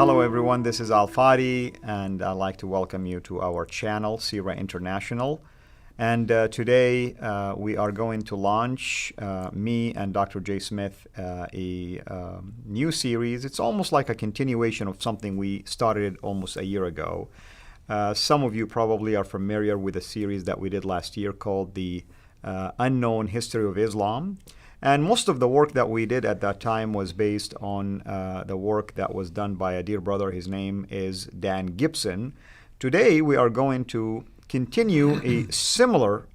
Hello everyone, this is Al Fadi, and I'd like to welcome you to our channel, CIRA International. And today we are going to launch, me and Dr. J. Smith, a new series. It's almost like a continuation of something we started almost a year ago. Some of you probably are familiar with a series that we did last year called The Unknown History of Islam. And most of the work that we did at that time was based on the work that was done by a dear brother. His name is Dan Gibson. Today we are going to continue a similar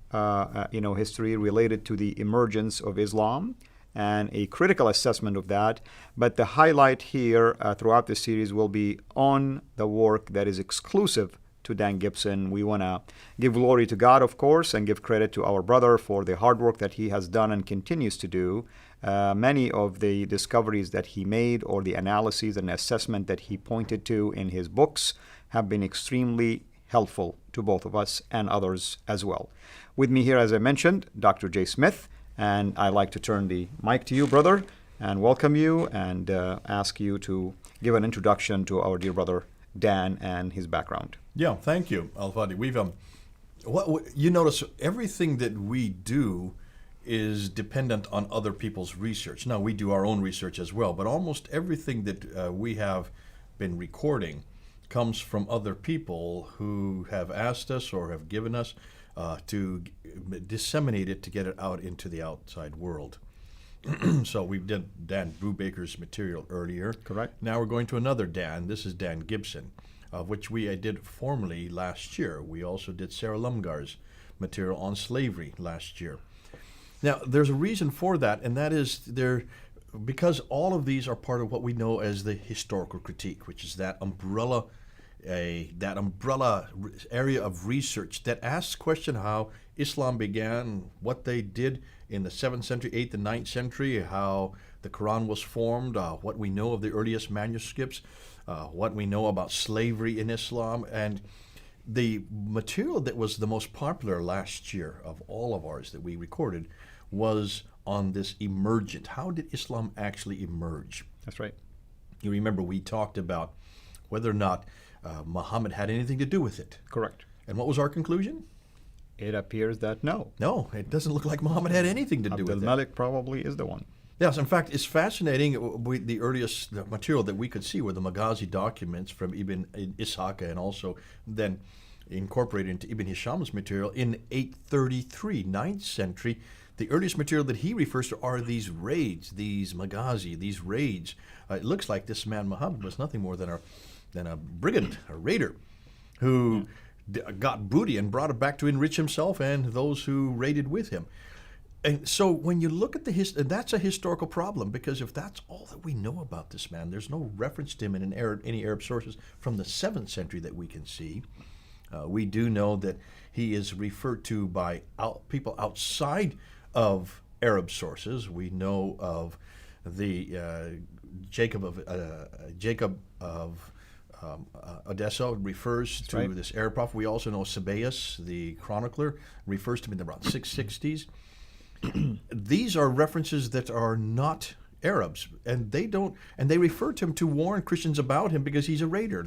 history related to the emergence of Islam and a critical assessment of that. But the highlight here throughout the series will be on the work that is exclusive to Dan Gibson. We want to give glory to God, of course, and give credit to our brother for the hard work that he has done and continues to do. Many of the discoveries that he made or the analyses and assessment that he pointed to in his books have been extremely helpful to both of us and others as well. With me here, as I mentioned, Dr. J. Smith, and I'd like to turn the mic to you, brother, and welcome you and ask you to give an introduction to our dear brother Dan and his background. Yeah, thank you, Al Fadi. You notice everything that we do is dependent on other people's research. Now, we do our own research as well, but almost everything that we have been recording comes from other people who have asked us or have given us to disseminate it to get it out into the outside world. So we did Dan Brubaker's material earlier. Correct. Now we're going to another Dan. This is Dan Gibson, which we did formally last year. We also did Sarah Lumgar's material on slavery last year. Now, there's a reason for that, and that is because all of these are part of what we know as the historical critique, which is that umbrella area of research that asks question how Islam began, what they did in the 7th century, 8th and 9th century, how the Quran was formed, what we know of the earliest manuscripts, what we know about slavery in Islam. And the material that was the most popular last year of all of ours that we recorded was on this emergent. How did Islam actually emerge? That's right. You remember we talked about whether or not Muhammad had anything to do with it. Correct. And what was our conclusion? It appears that no. No, it doesn't look like Muhammad had anything to do with it. Abdul Malik probably is the one. Yes, in fact, it's fascinating. The earliest material that we could see were the Maghazi documents from Ibn Ishaq, and also then incorporated into Ibn Hisham's material in 833, 9th century. The earliest material that he refers to are these raids, these Maghazi, these raids. It looks like this man Muhammad was nothing more than a brigand, a raider, who got booty and brought it back to enrich himself and those who raided with him. And so when you look at that's a historical problem, because if that's all that we know about this man, there's no reference to him in any Arab sources from the 7th century that we can see. We do know that he is referred to by people outside of Arab sources. We know of the Jacob of Odessa refers That's to right. this Arab prophet. We also know Sabaeus, the chronicler, refers to him in around 660s. These are references that are not Arabs, and they refer to him to warn Christians about him because he's a raider.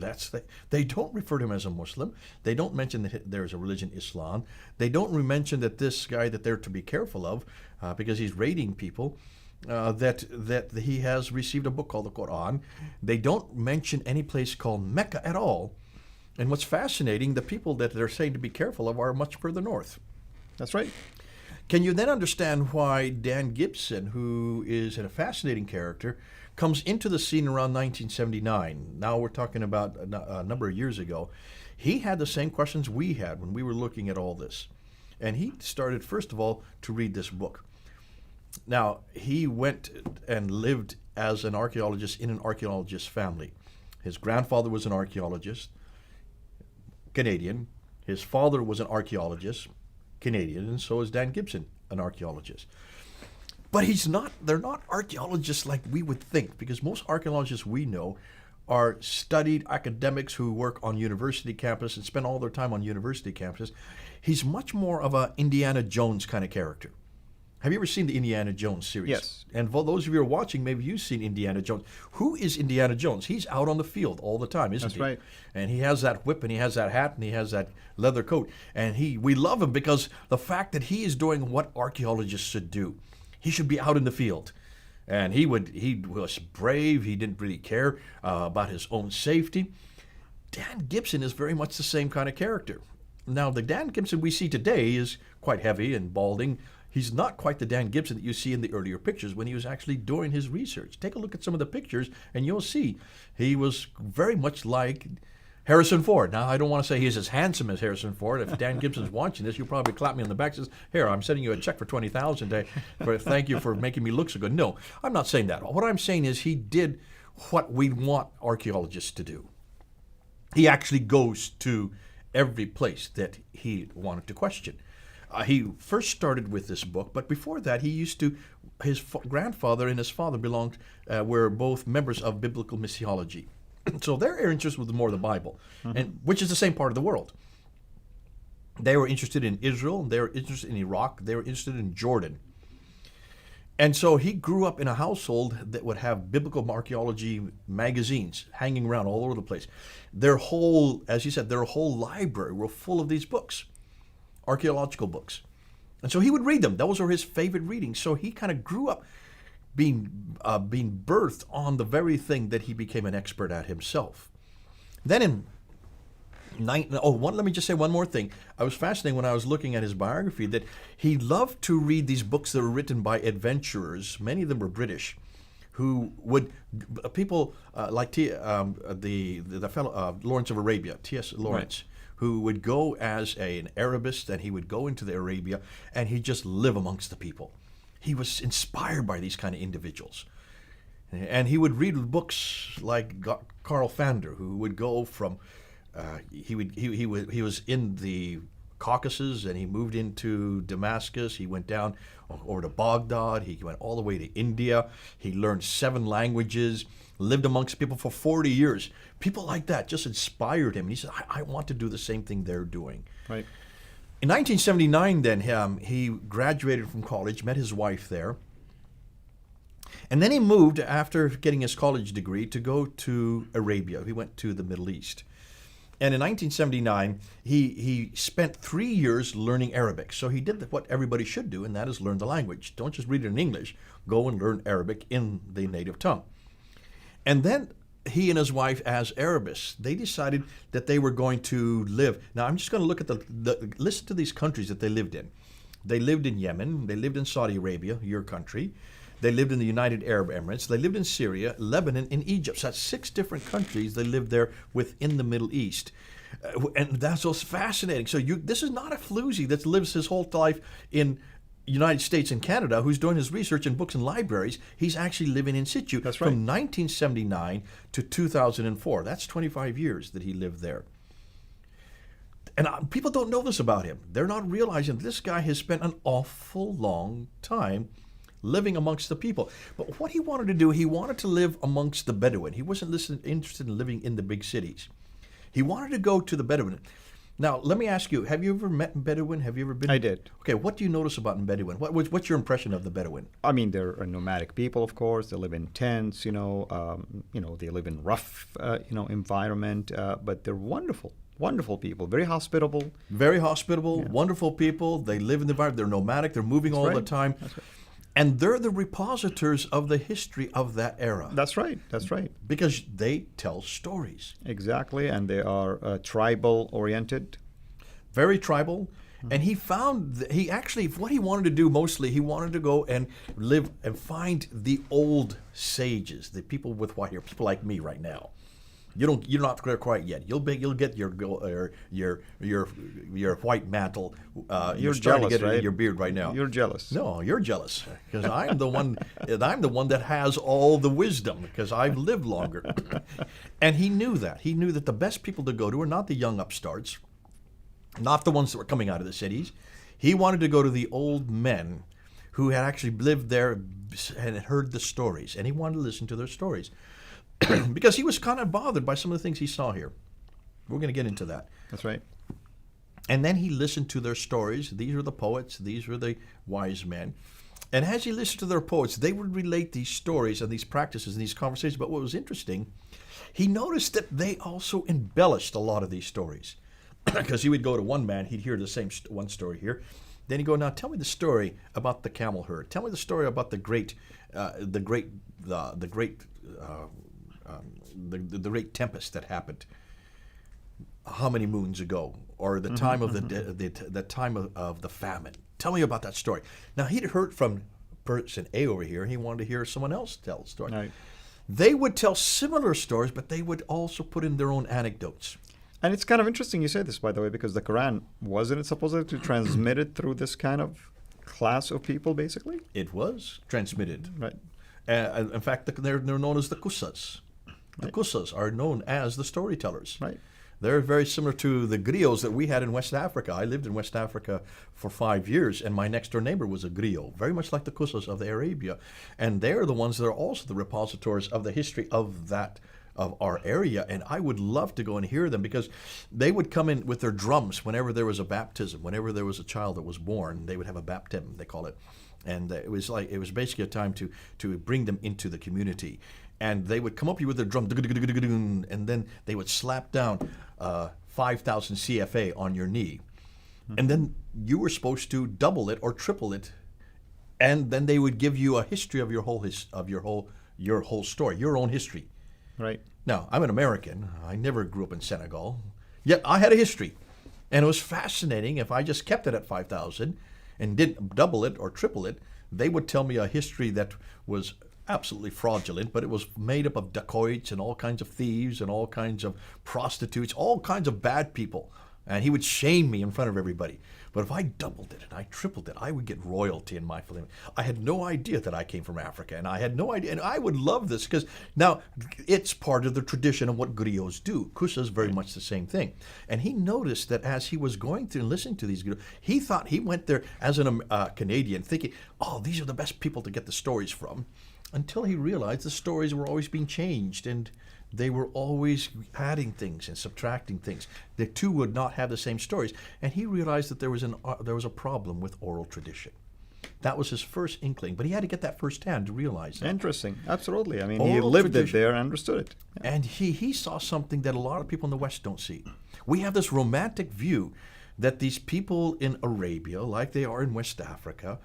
They don't refer to him as a Muslim. They don't mention that there is a religion, Islam. They don't mention that this guy that they're to be careful of because he's raiding people. That he has received a book called the Quran. They don't mention any place called Mecca at all. And what's fascinating, the people that they're saying to be careful of are much further north. That's right. Can you then understand why Dan Gibson, who is a fascinating character, comes into the scene around 1979? Now we're talking about a number of years ago. He had the same questions we had when we were looking at all this. And he started, first of all, to read this book. Now, he went and lived as an archaeologist in an archaeologist family. His grandfather was an archaeologist, Canadian. His father was an archaeologist, Canadian, and so is Dan Gibson, an archaeologist. But they're not archaeologists like we would think, because most archaeologists we know are studied academics who work on university campus and spend all their time on university campuses. He's much more of a Indiana Jones kind of character. Have you ever seen the Indiana Jones series? Yes. And for those of you who are watching, maybe you've seen Indiana Jones. Who is Indiana Jones? He's out on the field all the time, isn't he? That's right. And he has that whip, and he has that hat, and he has that leather coat. And we love him because the fact that he is doing what archaeologists should do. He should be out in the field. And he was brave. He didn't really care about his own safety. Dan Gibson is very much the same kind of character. Now, the Dan Gibson we see today is quite heavy and balding. He's not quite the Dan Gibson that you see in the earlier pictures when he was actually doing his research. Take a look at some of the pictures and you'll see he was very much like Harrison Ford. Now, I don't want to say he's as handsome as Harrison Ford. If Dan Gibson's watching this, you'll probably clap me on the back and says, "Here, I'm sending you a check for $20,000. Thank you for making me look so good." No, I'm not saying that. What I'm saying is he did what we want archaeologists to do. He actually goes to every place that he wanted to question. He first started with this book, but before that, his grandfather and his father were both members of biblical missiology. So their interest was more the Bible, and which is the same part of the world. They were interested in Israel, they were interested in Iraq, they were interested in Jordan. And so he grew up in a household that would have biblical archaeology magazines hanging around all over the place. Their whole, as he said, their whole library were full of these books. Archaeological books. And so he would read them. Those were his favorite readings. So he kind of grew up being birthed on the very thing that he became an expert at himself. Then let me just say one more thing. I was fascinated when I was looking at his biography that he loved to read these books that were written by adventurers. Many of them were British, who would people like the fellow Lawrence of Arabia, T.S. Lawrence. Right. Who would go as an Arabist, and he would go into the Arabia, and he'd just live amongst the people. He was inspired by these kind of individuals. And he would read books like Carl Pfander, who would go from, he was in the Caucasus, and he moved into Damascus. He went down over to Baghdad. He went all the way to India. He learned 7 languages, lived amongst people for 40 years. People like that just inspired him. And he said, I want to do the same thing they're doing. Right. In 1979, then, he graduated from college, met his wife there. And then he moved, after getting his college degree, to go to Arabia. He went to the Middle East. And in 1979, he spent 3 years learning Arabic. So he did what everybody should do, and that is learn the language. Don't just read it in English. Go and learn Arabic in the native tongue. And then he and his wife, as Arabists, they decided that they were going to live. Now, I'm just going to look at listen to these countries that they lived in. They lived in Yemen. They lived in Saudi Arabia, your country. They lived in the United Arab Emirates. They lived in Syria, Lebanon, and Egypt. So that's 6 different countries they lived there within the Middle East. And that's what's fascinating. So this is not a floozy that lives his whole life in United States and Canada, who's doing his research in books and libraries. He's actually living in situ. That's right. From 1979 to 2004. That's 25 years that he lived there. And people don't know this about him. They're not realizing this guy has spent an awful long time living amongst the people. But what he wanted to do, he wanted to live amongst the Bedouin. He wasn't interested in living in the big cities. He wanted to go to the Bedouin. Now, let me ask you, have you ever met Bedouin? Have you ever been? I did. Okay, what do you notice about Bedouin? What's your impression of the Bedouin? I mean, they're nomadic people, of course. They live in tents, they live in rough, environment, but they're wonderful people, very hospitable. Very hospitable, wonderful people. They live in the environment. They're nomadic. They're moving all the time. That's right. And they're the repositors of the history of that era. That's right. Because they tell stories. Exactly, and they are tribal-oriented. Very tribal. Mm-hmm. And he found, what he wanted to do mostly, he wanted to go and live and find the old sages, the people with white hair, people like me right now. You're not there quite yet. You'll get your white mantle. You're starting jealous, to get it right? in your beard right now. You're jealous. No, you're jealous because I'm the one. I'm the one that has all the wisdom because I've lived longer. And he knew that. He knew that the best people to go to are not the young upstarts, not the ones that were coming out of the cities. He wanted to go to the old men who had actually lived there and heard the stories, and he wanted to listen to their stories. Because he was kind of bothered by some of the things he saw here. We're going to get into that. That's right. And then he listened to their stories. These are the poets. These were the wise men. And as he listened to their poets, they would relate these stories and these practices and these conversations. But what was interesting, he noticed that they also embellished a lot of these stories. Because he would go to one man, he'd hear the same one story here. Then he'd go, now tell me the story about the camel herd. Tell me the story about the great tempest that happened how many moons ago, or the time of the time of the famine. Tell me about that story. Now he'd heard from person A over here, and he wanted to hear someone else tell a story. Right. They would tell similar stories, but they would also put in their own anecdotes. And it's kind of interesting you say this, by the way, because the Quran, wasn't it supposed to transmit it through this kind of class of people, basically? It was transmitted. Right. In fact, they're known as the Qusas. The Right. Qusas are known as the storytellers. Right. They're very similar to the griots that we had in West Africa. I lived in West Africa for 5 years, and my next-door neighbor was a griot, very much like the Qusas of the Arabia. And they're the ones that are also the repositories of the history of our area. And I would love to go and hear them, because they would come in with their drums whenever there was a baptism, whenever there was a child that was born. They would have a baptism, they call it. And it was basically a time to bring them into the community. And they would come up here with their drum, and then they would slap down 5,000 CFA on your knee. And then you were supposed to double it or triple it, and then they would give you a history of your whole story, your own history. Right. Now, I'm an American. I never grew up in Senegal. Yet I had a history. And it was fascinating. If I just kept it at 5,000 and didn't double it or triple it, they would tell me a history that was absolutely fraudulent, but it was made up of dacoits and all kinds of thieves and all kinds of prostitutes, all kinds of bad people. And he would shame me in front of everybody. But if I doubled it and I tripled it, I would get royalty in my family. I had no idea that I came from Africa, and I had no idea. And I would love this, because now it's part of the tradition of what griots do. Kusa is very much the same thing. And he noticed that as he was going through and listening to these griots, he thought he went there as a Canadian thinking, oh, these are the best people to get the stories from, until he realized the stories were always being changed, and they were always adding things and subtracting things. The two would not have the same stories. And he realized that there was a problem with oral tradition. That was his first inkling, but he had to get that firsthand to realize that. Interesting. Absolutely. I mean, he Oral lived tradition. it there and understood it. Yeah. And he saw something that a lot of people in the West don't see. We have this romantic view that these people in Arabia, like they are in West Africa,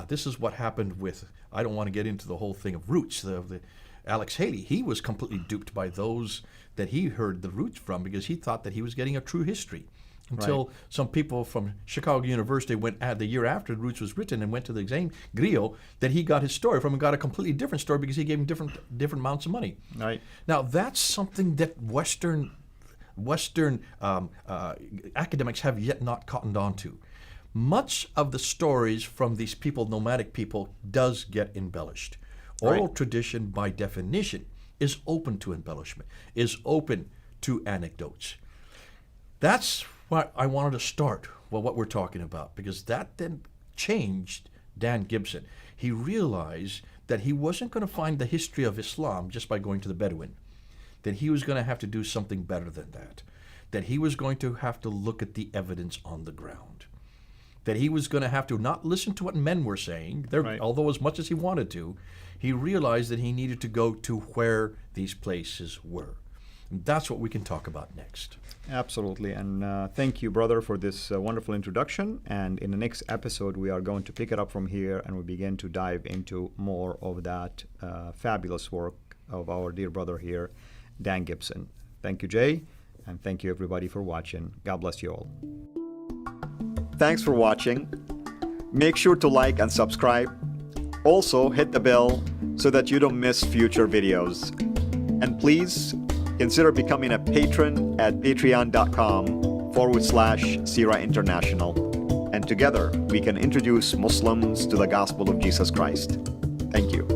this is what happened with, I don't want to get into the whole thing of roots, the Alex Haley. He was completely duped by those that he heard the roots from, because he thought that he was getting a true history. Until some people from Chicago University went the year after the roots was written and went to the same griot that he got his story from, and got a completely different story because he gave him different amounts of money. Right. Now that's something that Western academics have yet not cottoned on to. Much of the stories from these people, nomadic people, does get embellished. Oral tradition, by definition, is open to embellishment, is open to anecdotes. That's why I wanted to start with what we're talking about, because that then changed Dan Gibson. He realized that he wasn't going to find the history of Islam just by going to the Bedouin, that he was going to have to do something better than that he was going to have to look at the evidence on the ground, that he was going to have to not listen to what men were saying, although as much as he wanted to, he realized that he needed to go to where these places were. And that's what we can talk about next. Absolutely. And thank you, brother, for this wonderful introduction. And in the next episode, we are going to pick it up from here, and we begin to dive into more of that fabulous work of our dear brother here, Dan Gibson. Thank you, Jay. And thank you, everybody, for watching. God bless you all. Thanks for watching. Make sure to like and subscribe. Also, hit the bell so that you don't miss future videos. And please consider becoming a patron at patreon.com/CIRA International. And together we can introduce Muslims to the gospel of Jesus Christ. Thank you.